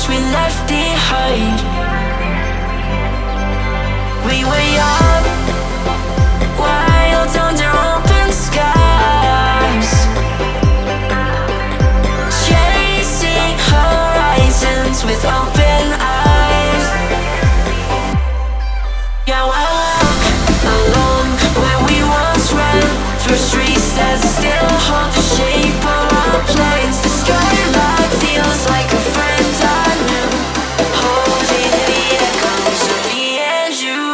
lost, we left behind. We were young, wild under open skies, chasing horizons with open eyes. Yeah, I walk alone where we once ran, through streets that still hold the shape of our plans. The skyline feels like a friend I knew, holding the echoes of me and you.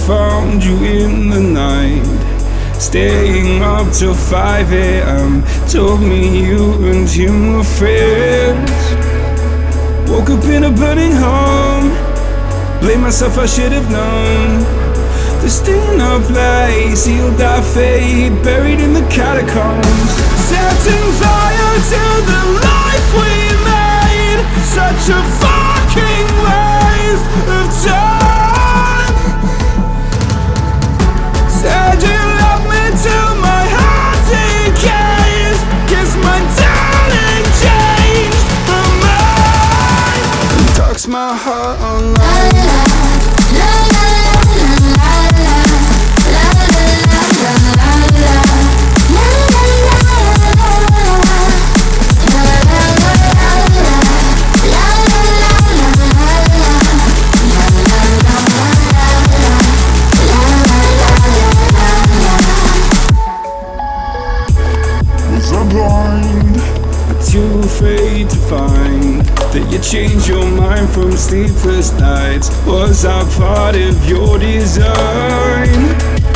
found you in the night, staying up till 5 a.m. Told me you and him were friends. Woke up in a burning home. Blame myself, I should have known. Destined a place, sealed our fate, buried in the catacombs. Setting fire to the life we made. Such a fucking waste of time. Said you love me till my heart decays. Guess my darling changed her mind. Talks my heart online. Was I blind? I'm too afraid to find that you changed your mind from sleepless nights. Was I part of your design?